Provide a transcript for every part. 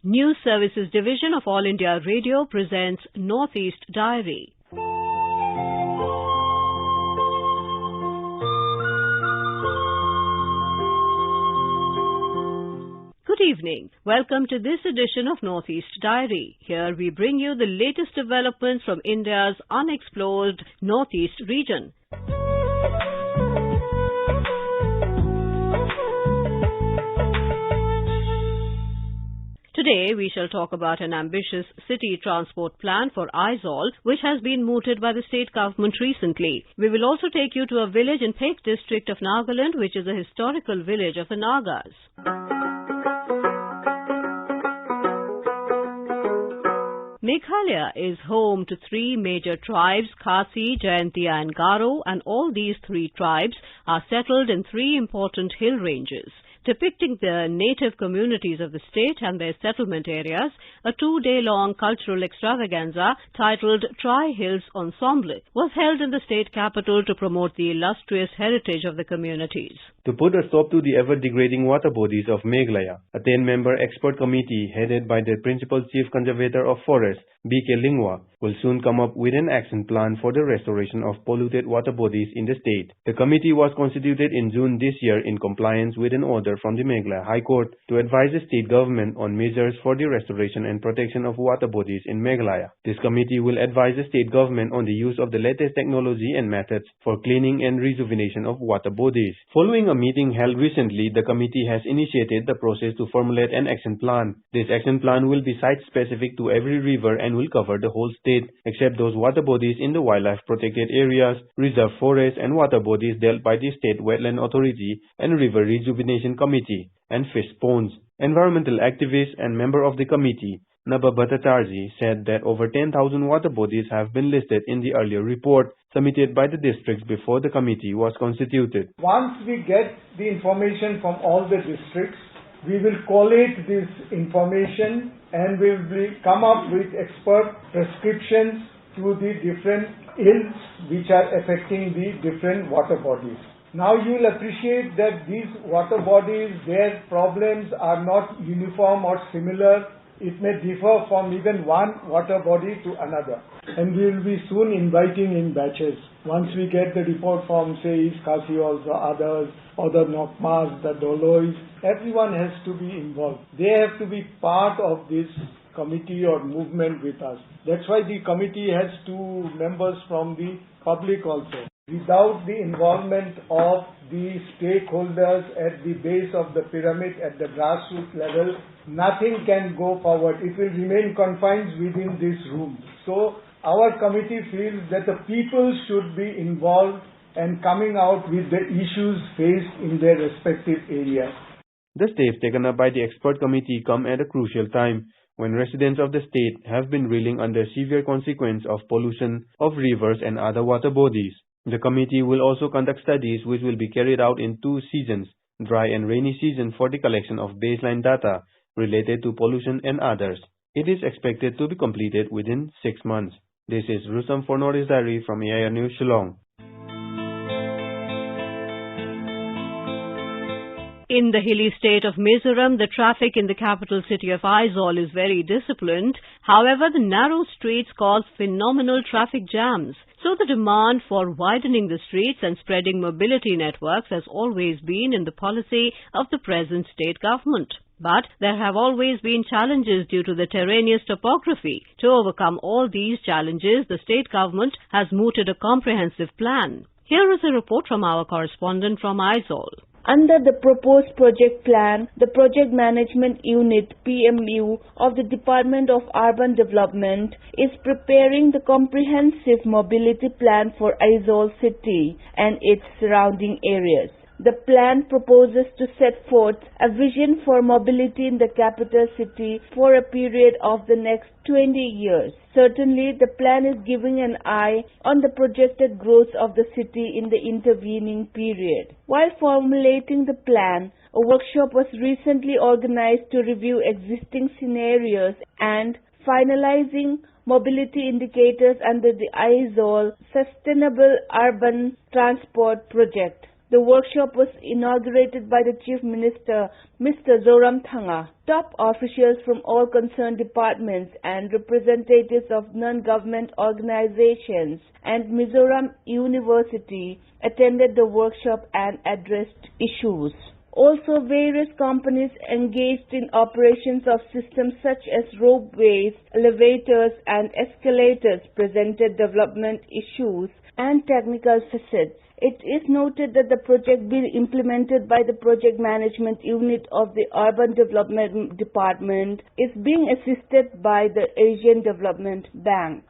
News Services Division of All India Radio presents Northeast Diary. Good evening. Welcome to this edition of Northeast Diary. Here we bring you the latest developments from India's unexplored Northeast region. Today, we shall talk about an ambitious city transport plan for Aizawl, which has been mooted by the state government recently. We will also take you to a village in Pek district of Nagaland, which is a historical village of the Nagas. Meghalaya is home to three major tribes, Khasi, Jayantia and Garo, and all these three tribes are settled in three important hill ranges. Depicting the native communities of the state and their settlement areas, a two-day-long cultural extravaganza titled Tri-Hills Ensemble was held in the state capital to promote the illustrious heritage of the communities. To put a stop to the ever-degrading water bodies of Meghalaya, a 10-member expert committee headed by the Principal Chief Conservator of Forests, B.K. Lingwa, will soon come up with an action plan for the restoration of polluted water bodies in the state. The committee was constituted in June this year in compliance with an order from the Meghalaya High Court to advise the state government on measures for the restoration and protection of water bodies in Meghalaya. This committee will advise the state government on the use of the latest technology and methods for cleaning and rejuvenation of water bodies. Following a meeting held recently, the committee has initiated the process to formulate an action plan. This action plan will be site-specific to every river and will cover the whole state, except those water bodies in the wildlife protected areas, reserve forests, and water bodies dealt by the State Wetland Authority and River Rejuvenation Committee, and fish ponds. Environmental activist and member of the committee, Naba Bhattacharjee, said that over 10,000 water bodies have been listed in the earlier report submitted by the districts before the committee was constituted. Once we get the information from all the districts, we will collate this information and we will come up with expert prescriptions to the different ills which are affecting the different water bodies. Now you will appreciate that these water bodies, their problems are not uniform or similar. It may differ from even one water body to another. And we will be soon inviting in batches. Once we get the report from, say, East Khasi, also others, other Nokmas, the Dolois, everyone has to be involved. They have to be part of this committee or movement with us. That's why the committee has two members from the public also. Without the involvement of the stakeholders at the base of the pyramid, at the grassroots level, nothing can go forward. It will remain confined within this room. So our committee feels that the people should be involved and coming out with the issues faced in their respective areas. The steps taken up by the expert committee come at a crucial time when residents of the state have been reeling under severe consequence of pollution of rivers and other water bodies. The committee will also conduct studies which will be carried out in two seasons, dry and rainy season, for the collection of baseline data related to pollution and others. It is expected to be completed within 6 months. This is Rusam for Northeast Diary from AIR News, Shillong. In the hilly state of Mizoram, the traffic in the capital city of Aizawl is very disciplined. However, the narrow streets cause phenomenal traffic jams. So the demand for widening the streets and spreading mobility networks has always been in the policy of the present state government. But there have always been challenges due to the terraneous topography. To overcome all these challenges, the state government has mooted a comprehensive plan. Here is a report from our correspondent from Aizawl. Under the proposed project plan, the Project Management Unit PMU of the Department of Urban Development is preparing the comprehensive mobility plan for Aizawl city and its surrounding areas. The plan proposes to set forth a vision for mobility in the capital city for a period of the next 20 years. Certainly, the plan is giving an eye on the projected growth of the city in the intervening period. While formulating the plan, a workshop was recently organized to review existing scenarios and finalizing mobility indicators under the Aizawl Sustainable Urban Transport Project. The workshop was inaugurated by the Chief Minister, Mr. Zoramthanga. Top officials from all concerned departments and representatives of non-government organizations and Mizoram University attended the workshop and addressed issues. Also, various companies engaged in operations of systems such as ropeways, elevators and escalators presented development issues and technical facets. It is noted that the project being implemented by the Project Management Unit of the Urban Development Department is being assisted by the Asian Development Bank.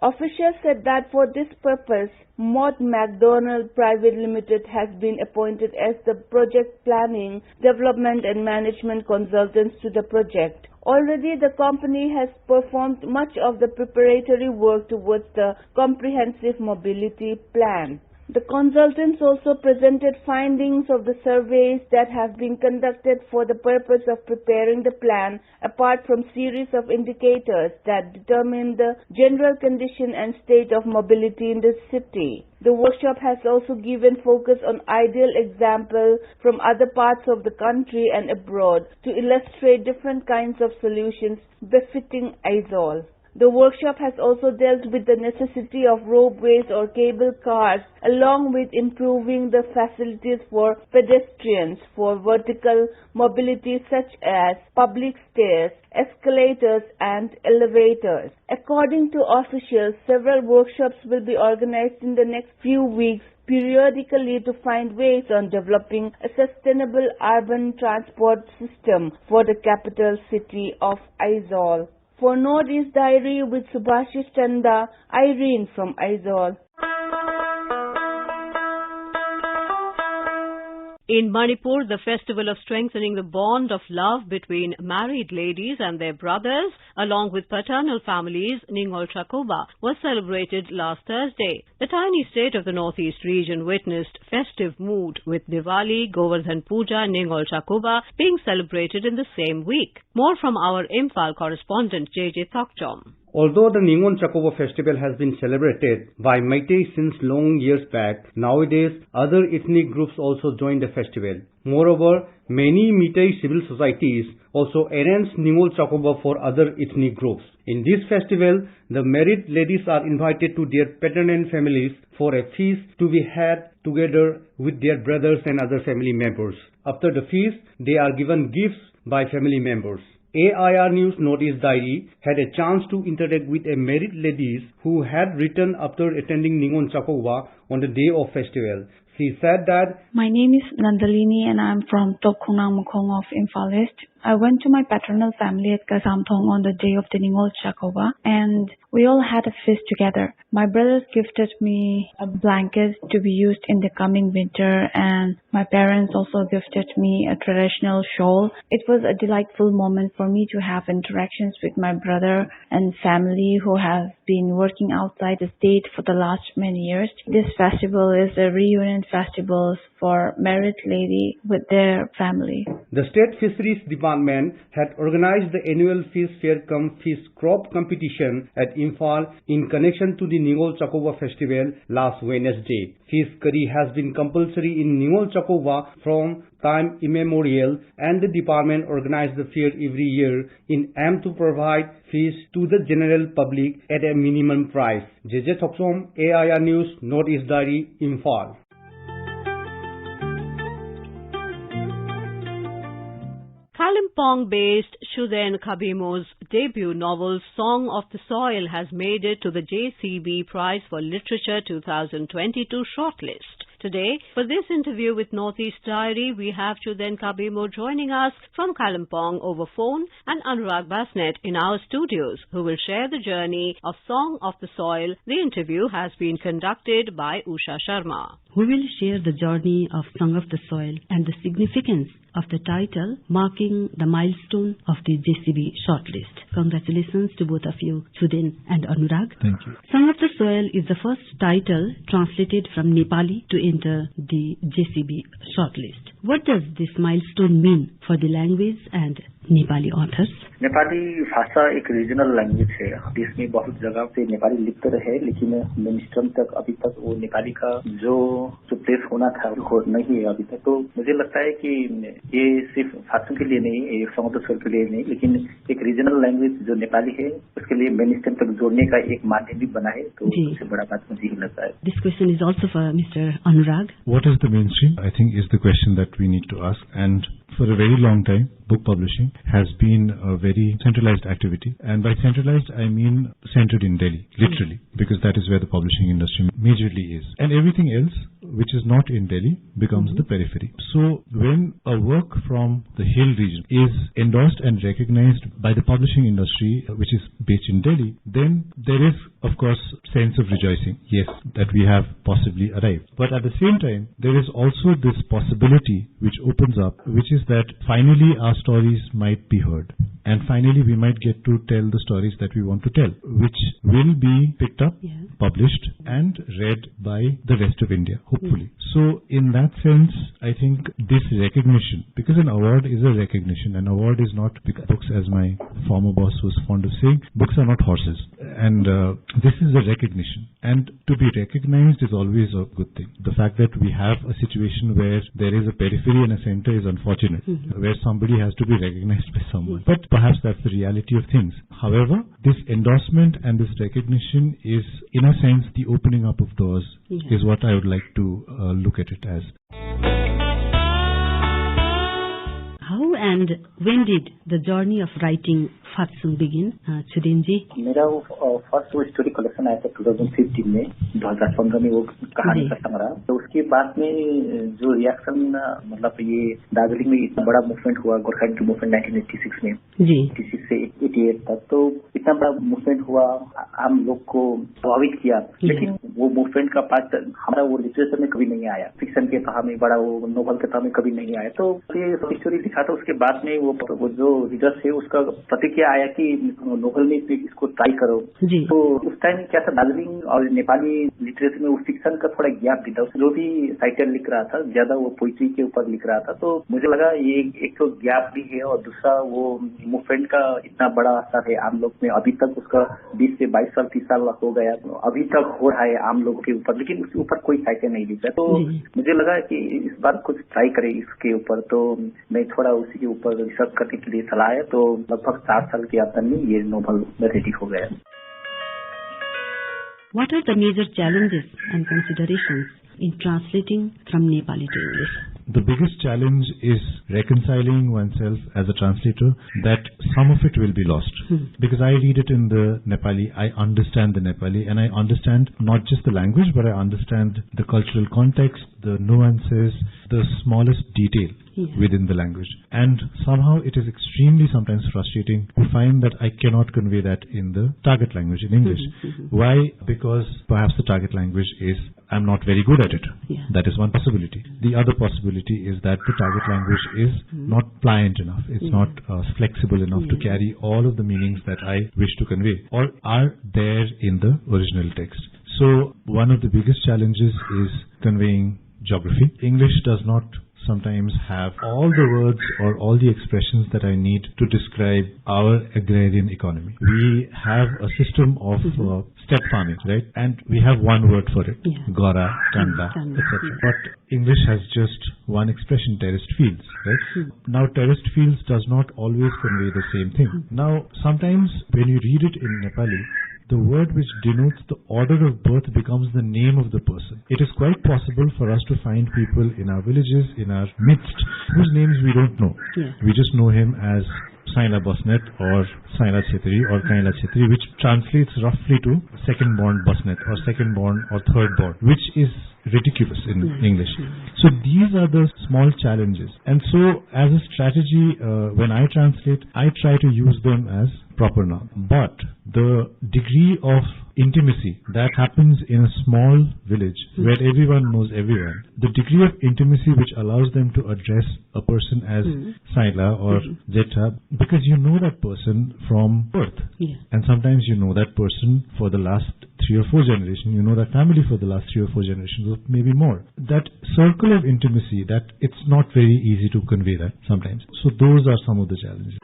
Officials said that for this purpose, Mott MacDonald Private Limited has been appointed as the project planning, development and management consultants to the project. Already the company has performed much of the preparatory work towards the comprehensive mobility plan. The consultants also presented findings of the surveys that have been conducted for the purpose of preparing the plan, apart from series of indicators that determine the general condition and state of mobility in the city. The workshop has also given focus on ideal examples from other parts of the country and abroad to illustrate different kinds of solutions befitting Aizawl. The workshop has also dealt with the necessity of ropeways or cable cars, along with improving the facilities for pedestrians for vertical mobility such as public stairs, escalators and elevators. According to officials, several workshops will be organized in the next few weeks periodically to find ways on developing a sustainable urban transport system for the capital city of Aizawl. For Northeast Diary with Subhashish Chanda, Irene from Aizawl. In Manipur, the festival of strengthening the bond of love between married ladies and their brothers, along with paternal families, Ningol Chakoba, was celebrated last Thursday. The tiny state of the northeast region witnessed festive mood, with Diwali, Govardhan Puja, Ningol Chakoba being celebrated in the same week. More from our Imphal correspondent J.J. Thokchom. Although the Ningon Chakoba festival has been celebrated by Meitei since long years back, nowadays other ethnic groups also join the festival. Moreover, many Meitei civil societies also arrange Ningon Chakoba for other ethnic groups. In this festival, the married ladies are invited to their paternal families for a feast to be had together with their brothers and other family members. After the feast, they are given gifts by family members. AIR News Northeast Diary had a chance to interact with a married ladies who had returned after attending Ningon Chakoba on the day of festival. She said that, "My name is Nandalini and I am from Tokhunang Mukhong of Imphal East. I went to my paternal family at Kasamthong on the day of the Ningol Chakoba and we all had a feast together. My brothers gifted me a blanket to be used in the coming winter and my parents also gifted me a traditional shawl. It was a delightful moment for me to have interactions with my brother and family who have been working outside the state for the last many years. This festival is a reunion festival for married lady with their family." The State Fisheries Department had organized the annual Fish Fair cum Fish Crop competition at Imphal in connection to the Ningol Chakoba festival last Wednesday. Fish curry has been compulsory in Ningol Chakoba from time immemorial, and the department organized the fair every year in aim to provide fish to the general public at a minimum price. JJ Thoksom, AIR News, Northeast Diary, Imphal. Kalimpong-based Shuden Khabimo's debut novel Song of the Soil has made it to the JCB Prize for Literature 2022 shortlist. Today, for this interview with Northeast Diary, we have Shuden Khabimo joining us from Kalimpong over phone and Anurag Basnet in our studios, who will share the journey of Song of the Soil. The interview has been conducted by Usha Sharma. We will share the journey of Song of the Soil and the significance of the title, marking the milestone of the JCB shortlist. Congratulations to both of you, Shuden and Anurag. Thank you. Song of the Soil is the first title translated from Nepali to enter the JCB shortlist. What does this milestone mean for the language and Nepali authors. Nepali भाषा एक regional language है। देश में बहुत जगह पे नेपाली लिखते रहे, लेकिन मेनस्ट्रीम तक अभी तक वो नेपाली का जो प्लेस होना था वो नहीं है अभी तक। तो मुझे लगता है कि ये सिर्फ भाषा के लिए नहीं, ये समुद्र के लिए नहीं, लेकिन एक रीजनल लैंग्वेज जो नेपाली है उसके लिए मेनस्ट्रीम तक जोड़ने का एक माध्यम भी बना है। तो सबसे बड़ा बात मुझे ही लगता है। This question is also for Mr. Anurag. What is the mainstream? I think is the question that we need to ask. And for a very long time, book publishing has been a very centralized activity. And by centralized, I mean centered in Delhi, literally, because that is where the publishing industry majorly is. And everything else, which is not in Delhi, becomes the periphery. So when a work from the Hill region is endorsed and recognized by the publishing industry, which is based in Delhi, then there is, of course, sense of rejoicing. Yes, that we have possibly arrived. But at the same time, there is also this possibility which opens up, which is that finally our stories might be heard. And finally we might get to tell the stories that we want to tell, which will be picked up, published and read by the rest of India, hopefully. So in that sense, I think this recognition, because an award is a recognition, an award is not books, as my former boss was fond of saying, books are not horses. And this is a recognition. And to be recognized is always a good thing. The fact that we have a situation where there is a periphery and a center is unfortunate, where somebody has to be recognized by someone. But perhaps that's the reality of things. However, this endorsement and this recognition is, in a sense, the opening up of doors, is what I would like to look at it as. How and when did the journey of writing Fatsung begin, Chudinji? मेरा first वो story collection आया था 2015 में, 2015 में वो कहानी का संग्रह। तो उसके बाद में जो रिएक्शन, मतलब ये दार्जिलिंग में इतना बड़ा मूवमेंट हुआ, गोरखा मूवमेंट 1986 में, 86 से 88 तक, तो इतना बड़ा मूवमेंट हुआ, हम लोग को प्रभावित किया। लेकिन वो मूवमेंट का पार्ट हमारा वो लिटरेचर में कभी नहीं आया, फिक्शन के कहा में बड़ा, वो नोवेल के कहा में कभी नहीं आया। तो ये स्टोरी दिखा था, उसके बाद में वो जो रीडर्स है उसका प्रतिक्रिया आया कि नोवेल में इसको ट्राई करो। तो उस टाइम क्या था, दार्जिलिंग और नेपाली लिटरेचर में वो फिक्शन का थोड़ा गैप भी था। जो भी राइटर लिख रहा था ज्यादा वो पोइट्री के ऊपर लिख रहा था। तो मुझे लगा ये एक तो गैप भी है, और दूसरा वो मूवमेंट का इतना बड़ा असर है आम लोग में, अभी तक उसका 20 से 22 साल 30 साल हो गया, अभी तक हो रहा है आम लोगों के ऊपर, लेकिन उसके ऊपर कोई राइटर नहीं लिख रहा। तो मुझे लगा कि इस बार कुछ ट्राई करे इसके ऊपर। तो मैं थोड़ा उसी के ऊपर रिसर्च करने के लिए सलाह है। तो लगभग 4 साल के अंदर में ये नोवेल रेडी हो गया। What are the major challenges and considerations in translating from Nepali to English? The biggest challenge is reconciling oneself as a translator that some of it will be lost. Because I read it in the Nepali, I understand the Nepali, and I understand not just the language, but I understand the cultural context, the nuances, the smallest detail within the language. And somehow it is extremely sometimes frustrating to find that I cannot convey that in the target language, in English. Why? Because perhaps the target language is, I'm not very good at it. That is one possibility. The other possibility is that the target language is not pliant enough. It's not flexible enough to carry all of the meanings that I wish to convey, or are there in the original text. So one of the biggest challenges is conveying geography. English does not sometimes have all the words or all the expressions that I need to describe our agrarian economy. We have a system of steppe farming, right? And we have one word for it, Gora, Kanda, etc. But English has just one expression, terraced fields, right? Now, terraced fields does not always convey the same thing. Now, sometimes when you read it in Nepali, the word which denotes the order of birth becomes the name of the person. It is quite possible for us to find people in our villages, in our midst, whose names we don't know. We just know him as Saila Basnet or Saila Chetri or Kaila Chetri, which translates roughly to second born Basnet or second born or third born, which is ridiculous in English. So these are the small challenges. And so as a strategy, when I translate, I try to use them as proper noun. But the degree of intimacy that happens in a small village where everyone knows everyone, the degree of intimacy which allows them to address a person as Saila or Jetha, because you know that person from birth. And sometimes you know that person for the last 3 or 4 generations, you know that family for the last 3 or 4 generations, or maybe more. That circle of intimacy, that it's not very easy to convey that sometimes. So those are some of the challenges.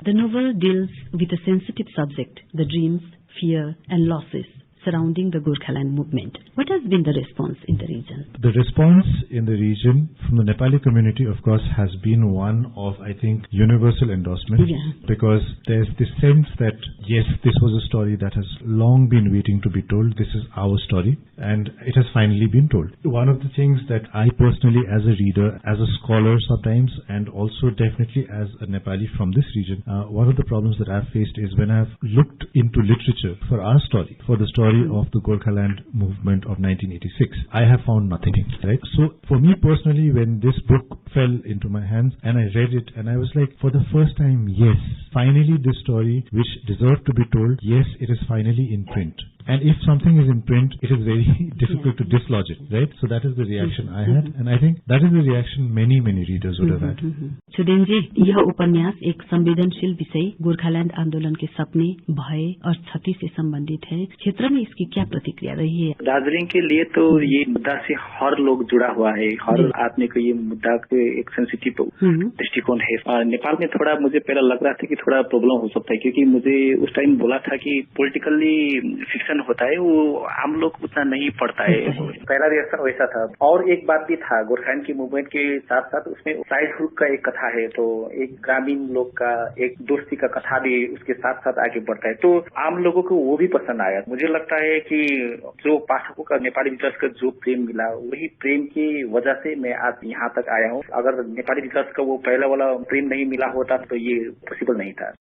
The novel deals with a sensitive subject, the dreams, fear and losses surrounding the Gorkhaland movement. What has been the response in the region? The response in the region from the Nepali community, of course, has been one of, I think, universal endorsement. Because there's this sense that, yes, this was a story that has long been waiting to be told. This is our story, and it has finally been told. One of the things that I personally, as a reader, as a scholar sometimes, and also definitely as a Nepali from this region, one of the problems that I've faced is when I've looked into literature for our story, for the story of the Gorkhaland movement of 1986, I have found nothing, right? So for me personally, when this book fell into my hands and I read it, and I was like, for the first time, yes, finally this story which deserved to be told, yes, it is finally in print. And if something is in print, it is very difficult to dislodge it, right? So that is the reaction I had, and I think that is the reaction many readers would have had. Suden जी, यह उपन्यास एक संवेदनशील विषय गोरखालैंड आंदोलन के सपने, भय और क्षति से संबंधित है। क्षेत्र में इसकी क्या प्रतिक्रिया रही है? दार्जिलिंग के लिए तो ये मुद्दा से हर लोग जुड़ा हुआ है, हर आदमी को ये मुद्दा के एक सेंसिटिव दृष्टिकोण है। नेपाल में थोड़ा मुझे पहले लग रहा था कि थोड़ा प्रॉब्लम हो सकता है, क्योंकि मुझे उस टाइम बोला था कि पॉलिटिकली फिक्शन होता है वो आम लोग उतना नहीं पढ़ता है। पहला रिएक्शन वैसा था। और एक बात भी था, गोरखालैंड की मूवमेंट के साथ साथ उसमें चाइल्डहुड का एक कथा है, तो एक ग्रामीण लोग का एक दोस्ती का कथा भी उसके साथ साथ आगे बढ़ता है, तो आम लोगों को वो भी पसंद आया। मुझे लगता है कि जो पाठकों का नेपाली रीडर्स का जो प्रेम मिला, वही प्रेम की वजह से मैं आज यहाँ तक आया हूँ। अगर नेपाली रीडर्स का वो पहला वाला प्रेम नहीं मिला होता तो ये पॉसिबल नहीं था।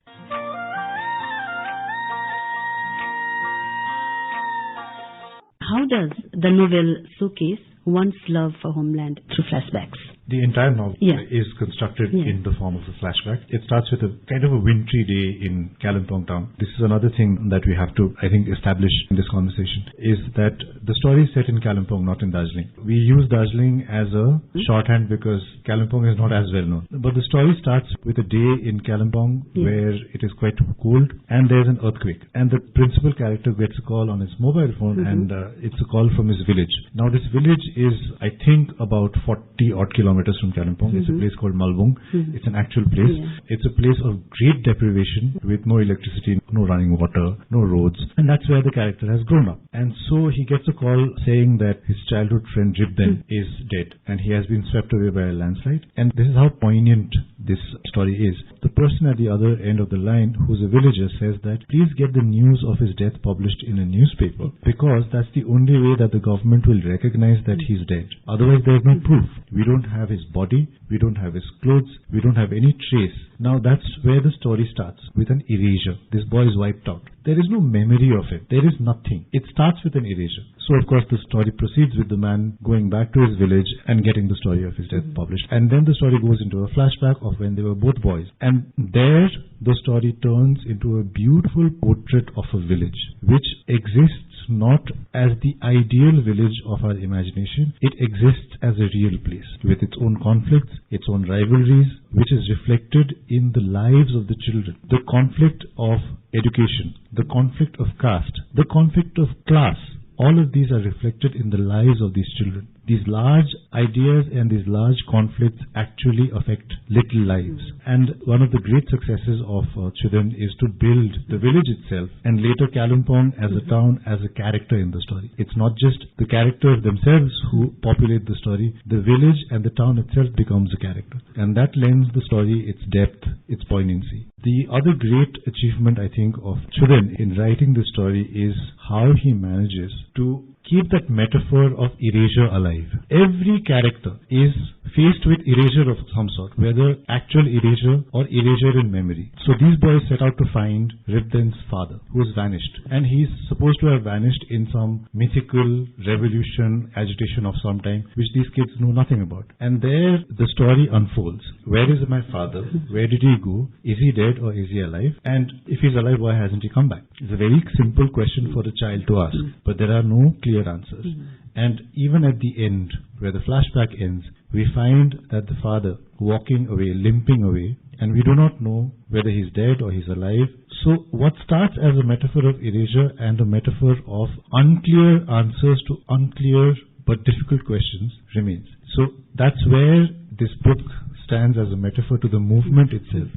How does the novel showcase one's love for homeland through flashbacks? The entire novel is constructed in the form of a flashback. It starts with a kind of a wintry day in Kalimpong town. This is another thing that we have to, I think, establish in this conversation, is that the story is set in Kalimpong, not in Darjeeling. We use Darjeeling as a shorthand because Kalimpong is not as well known. But the story starts with a day in Kalimpong where it is quite cold and there's an earthquake. And the principal character gets a call on his mobile phone and it's a call from his village. Now this village is, I think, about 40 odd kilometers from Kalimpong. It's a place called Malbung. It's an actual place. It's a place of great deprivation with no electricity, no running water, no roads. And that's where the character has grown up. And so he gets a call saying that his childhood friend Ribden is dead and he has been swept away by a landslide. And this is how poignant this story is. The person at the other end of the line, who's a villager, says that please get the news of his death published in a newspaper because that's the only way that the government will recognize that he's dead. Otherwise there's no proof. We don't have his body, we don't have his clothes, we don't have any trace. Now that's where the story starts, with an erasure. This boy is wiped out. There is no memory of it. There is nothing. It starts with an erasure. So of course the story proceeds with the man going back to his village and getting the story of his death published. And then the story goes into a flashback of when they were both boys. And there the story turns into a beautiful portrait of a village which exists not as the ideal village of our imagination. It exists as a real place with its own conflicts, its own rivalries, which is reflected in the lives of the children. The conflict of education, the conflict of caste, the conflict of class, all of these are reflected in the lives of these children. These large ideas and these large conflicts actually affect little lives. And one of the great successes of Chuden is to build the village itself and later Kalimpong as a town as a character in the story. It's not just the characters themselves who populate the story, the village and the town itself becomes a character. And that lends the story its depth, its poignancy. The other great achievement, I think, of Chuden in writing the story is how he manages to keep that metaphor of erasure alive. Every character is faced with erasure of some sort, whether actual erasure or erasure in memory. So these boys set out to find Ribden's father, who has vanished. And he's supposed to have vanished in some mythical revolution, agitation of some time, which these kids know nothing about. And there the story unfolds. Where is my father? Where did he go? Is he dead or is he alive? And if he's alive, why hasn't he come back? It's a very simple question for a child to ask, but there are no clear answers. And even at the end, where the flashback ends, we find that the father walking away, limping away, and we do not know whether he's dead or he's alive. So what starts as a metaphor of erasure and a metaphor of unclear answers to unclear but difficult questions remains. So that's where this book stands as a metaphor to the movement itself.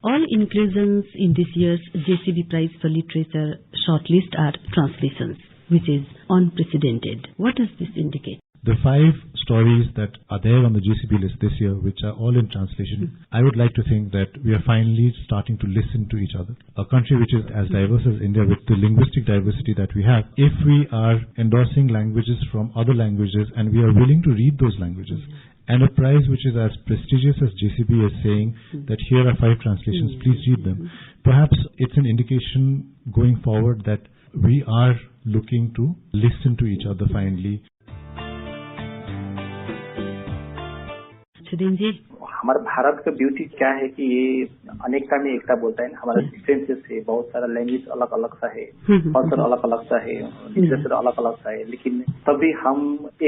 All inclusions in this year's JCB Prize for Literature shortlist are translations, which is unprecedented. What does this indicate? The 5 stories that are there on the GCB list this year, which are all in translation, I would like to think that we are finally starting to listen to each other. A country which is as diverse as India, with the linguistic diversity that we have, if we are endorsing languages from other languages and we are willing to read those languages, and a prize which is as prestigious as JCB is saying that here are 5 translations, please read them. Perhaps it's an indication going forward that we are looking to listen to each other finally. हमारे भारत का beauty क्या है कि ये अनेकता में एकता बोलता है ना. हमारा डिफरेंसेस है, बहुत सारा लैंग्वेज अलग अलग सा है, कल्चर अलग अलग सा है, लिटरेचर अलग अलग सा है, लेकिन तभी हम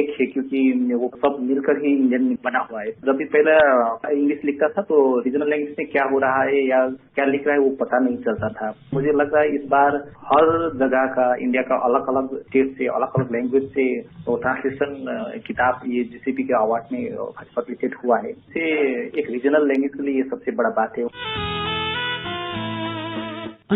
एक है क्योंकि वो सब मिलकर ही इंडियन बना हुआ है. जब भी पहले इंग्लिश लिखता था तो रीजनल लैंग्वेज में क्या हो रहा है या क्या लिख रहा है वो पता नहीं चलता था. मुझे लग रहा है इस बार हर जगह का इंडिया का अलग अलग स्टेट से अलग अलग लैंग्वेज से तो ट्रांसलेशन किताब ये जीसीपी के अवार्ड में पब्लिकेट हुआ है. एक रीजनल लैंग्वेज के लिए ये सबसे बड़ा बात है.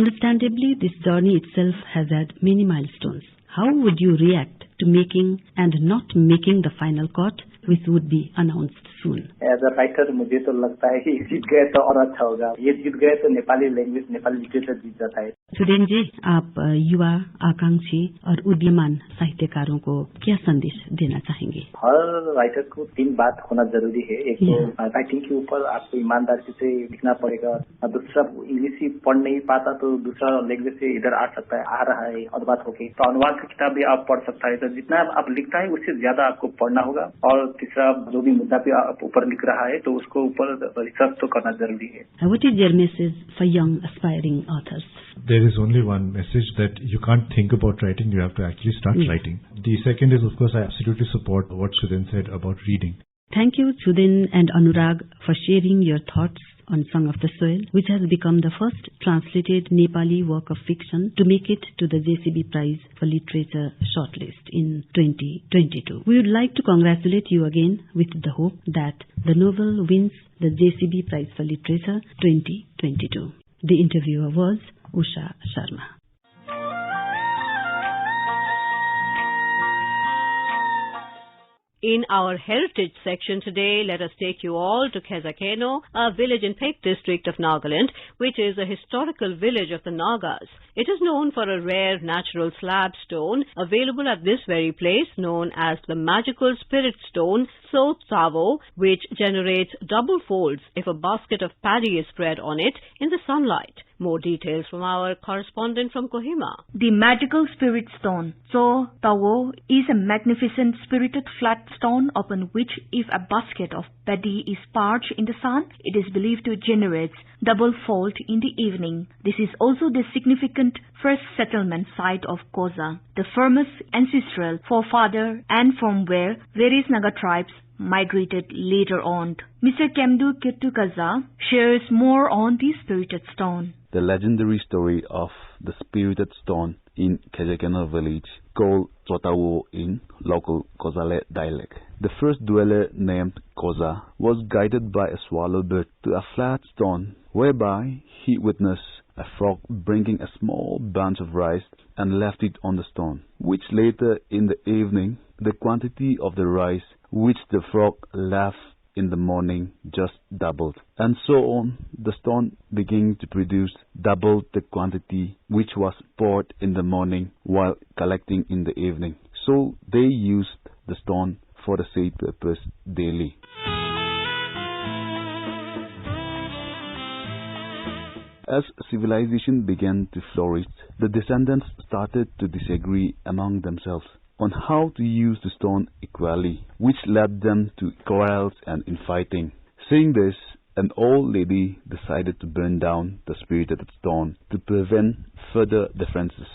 Understandably, this journey itself has had many milestones. How would you react to making and not making the final cut, which would be announced soon? As a writer, मुझे तो लगता है कि जीत गए तो और अच्छा होगा. ये जीत गए तो नेपाली लैंग्वेज, नेपाली लिटरेचर जीत जाता है. सुरेन जी, आप युवा, आकांक्षी और उदीयमान साहित्यकारों को क्या संदेश देना चाहेंगे? हर राइटर को 3 बात होना जरूरी है. एक तो राइटिंग के ऊपर आपको ईमानदारी से लिखना पड़ेगा, और दूसरा इंग्लिश ही पढ़ नहीं पाता तो दूसरा लैंग्वेज से इधर आ सकता है, आ रहा है अनुवाद होके तो अनुवाद की किताब भी आप पढ़ सकता है. तो जितना आप लिखता है उससे ज्यादा आपको पढ़ना होगा. और तीसरा जो भी मुद्दा पे आप ऊपर लिख रहा है तो उसको ऊपर रिसर्च तो करना जरूरी है. What is your message for young aspiring authors? There is only one message, that you can't think about writing, you have to actually start writing. The second is, of course, I absolutely support what Sudhin said about reading. Thank you, Sudhin and Anurag, for sharing your thoughts on Song of the Soil, which has become the first translated Nepali work of fiction to make it to the JCB Prize for Literature shortlist in 2022. We would like to congratulate you again with the hope that the novel wins the JCB Prize for Literature 2022. The interviewer was Usha Sharma. In our heritage section today, let us take you all to Kezakeno, a village in Pek district of Nagaland, which is a historical village of the Nagas. It is known for a rare natural slab stone available at this very place, known as the magical spirit stone, So Tsavo, which generates double folds if a basket of paddy is spread on it in the sunlight. More details from our correspondent from Kohima. The magical spirit stone, So Tsavo, is a magnificent spirited flat stone upon which, if a basket of paddy is parched in the sun, it is believed to generate double fold in the evening. This is also the significant first settlement site of Koza, the famous ancestral forefather and from where various Naga tribes migrated later on. Mr. Kemdu Kirtukaza shares more on the spirited stone. The legendary story of the spirited stone in Kezakeno village, called Sotawo in local Kozale dialect. The first dweller, named Koza, was guided by a swallow bird to a flat stone, whereby he witnessed a frog bringing a small bunch of rice and left it on the stone, which later in the evening, the quantity of the rice which the frog left in the morning just doubled, and so on. The stone began to produce double the quantity which was poured in the morning while collecting in the evening. So they used the stone for the same purpose daily. As civilization began to flourish, the descendants started to disagree among themselves on how to use the stone equally, which led them to quarrels and infighting. Seeing this, an old lady decided to burn down the spirited stone to prevent further differences.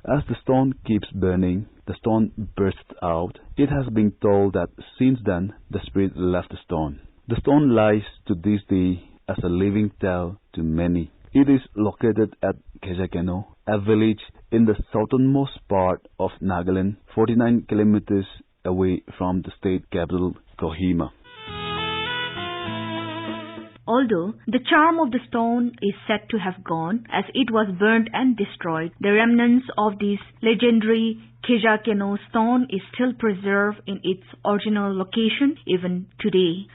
As the stone keeps burning, the stone bursts out. It has been told that since then, the spirit left the stone. The stone lies to this day as a living tale to many. It is located at Kezakeno, a village in the southernmost part of Nagaland, 49 kilometers away from the state capital, Kohima. Although the charm of the stone is said to have gone as it was burnt and destroyed, the remnants of this legendary Kejakeno stone is still preserved in its original location even today.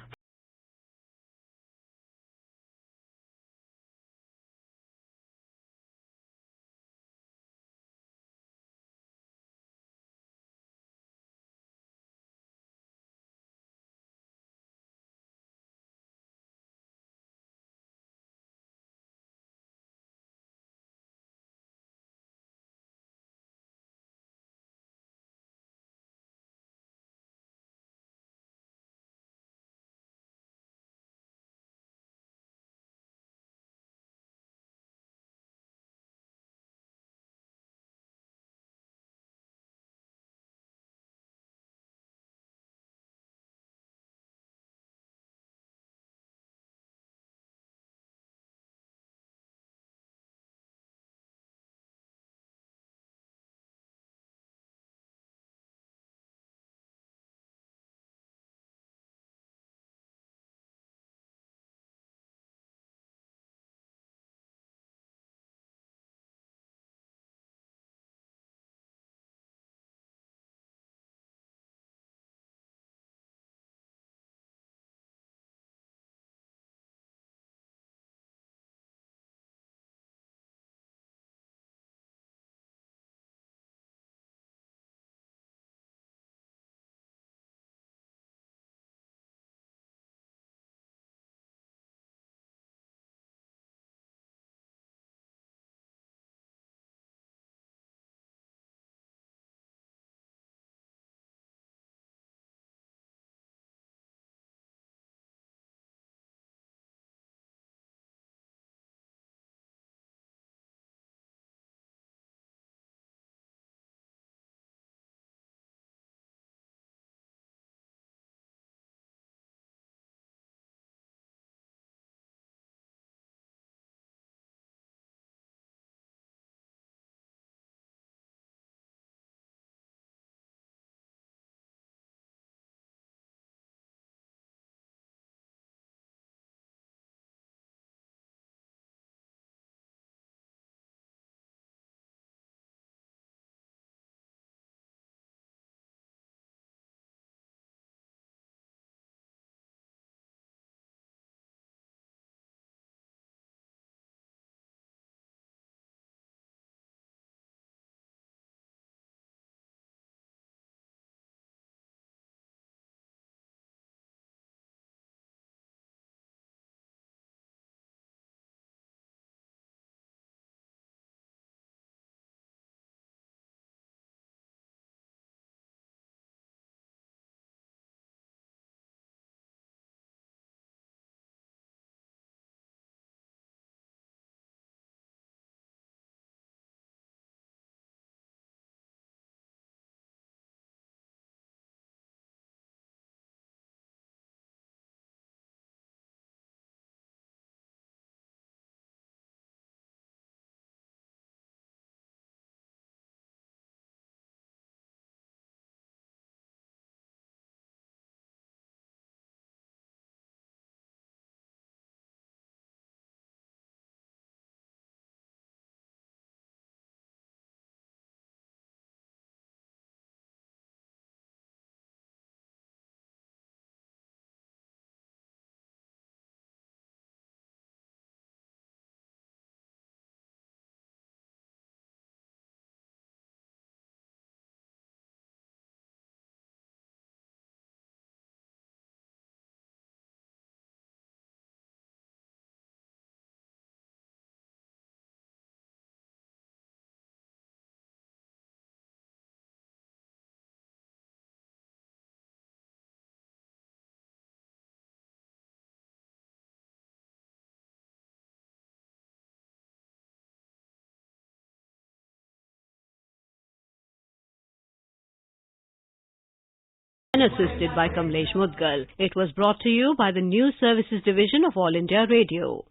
And assisted by Kamlesh Mudgal. It was brought to you by the News Services Division of All India Radio.